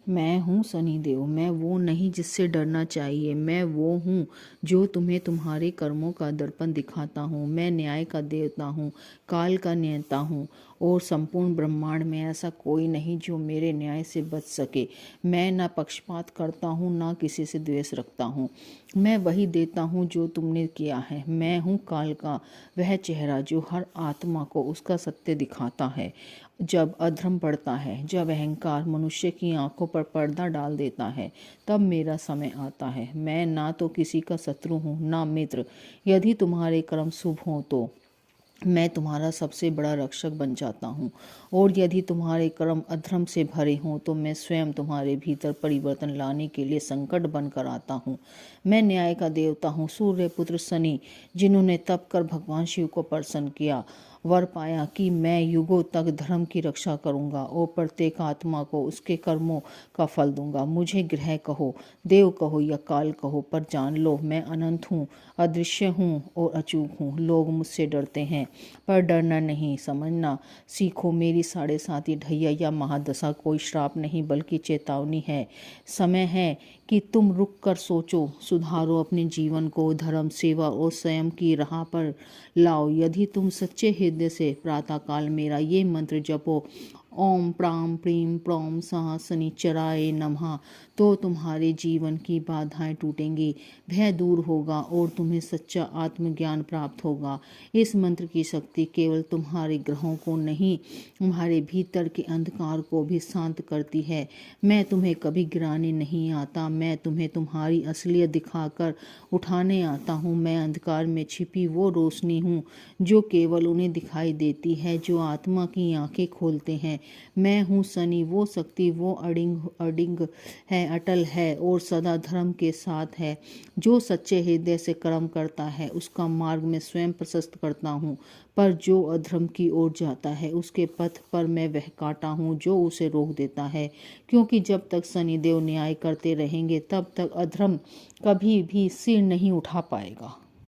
मैं हूँ शनिदेव, मैं वो नहीं जिससे डरना चाहिए। मैं वो हूँ जो तुम्हें तुम्हारे कर्मों का दर्पण दिखाता हूँ। मैं न्याय का देवता हूँ, काल का नियंता हूँ और संपूर्ण ब्रह्मांड में ऐसा कोई नहीं जो मेरे न्याय से बच सके। मैं ना पक्षपात करता हूँ, ना किसी से द्वेष रखता हूँ। मैं वही देता हूँ जो तुमने किया है। मैं हूँ काल का वह चेहरा जो हर आत्मा को उसका सत्य दिखाता है। जब अधर्म बढ़ता है, जब अहंकार मनुष्य की आंखों पर पर्दा डाल देता है, तब मेरा समय आता है। मैं ना तो किसी का शत्रु हूँ, ना मित्र। यदि तुम्हारे कर्म शुभ हों तो मैं तुम्हारा सबसे बड़ा रक्षक बन जाता हूँ, और यदि तुम्हारे कर्म अधर्म से भरे हों तो मैं स्वयं तुम्हारे भीतर परिवर्तन लाने के लिए संकट बनकर आता हूँ। मैं न्याय का देवता हूँ, सूर्य पुत्र शनि, जिन्होंने तप कर भगवान शिव को प्रसन्न किया, वर पाया कि मैं युगों तक धर्म की रक्षा करूंगा और प्रत्येक आत्मा को उसके कर्मों का फल दूंगा। मुझे ग्रह कहो, देव कहो या काल कहो, पर जान लो मैं अनंत हूँ, अदृश्य हूँ और अचूक हूँ। लोग मुझसे डरते हैं, पर डरना नहीं, समझना सीखो। मेरी 7.5 ढैया या महादशा कोई श्राप नहीं बल्कि चेतावनी है। समय है कि तुम रुक कर सोचो, सुधारो अपने जीवन को, धर्म, सेवा और स्वयं की राह पर लाओ। यदि तुम सच्चे हृदय से प्रातःकाल मेरा ये मंत्र जपो, ओम प्राम प्रीम प्रोम सः शनिचराय नमः, तो तुम्हारे जीवन की बाधाएं टूटेंगी, भय दूर होगा और तुम्हें सच्चा आत्मज्ञान प्राप्त होगा। इस मंत्र की शक्ति केवल तुम्हारे ग्रहों को नहीं, तुम्हारे भीतर के अंधकार को भी शांत करती है। मैं तुम्हें कभी गिराने नहीं आता, मैं तुम्हें तुम्हारी असलियत दिखाकर उठाने आता हूँ। मैं अंधकार में छिपी वो रोशनी हूँ जो केवल उन्हें दिखाई देती है जो आत्मा की आंखें खोलते हैं। मैं हूँ शनि, वो शक्ति, वो अडिंग है, अटल है और सदा धर्म के साथ है। जो सच्चे हृदय से कर्म करता है उसका मार्ग मैं स्वयं प्रशस्त करता हूँ, पर जो अधर्म की ओर जाता है उसके पथ पर मैं वह कांटा हूँ जो उसे रोक देता है। क्योंकि जब तक शनिदेव न्याय करते रहेंगे तब तक अधर्म कभी भी सिर नहीं उठा पाएगा।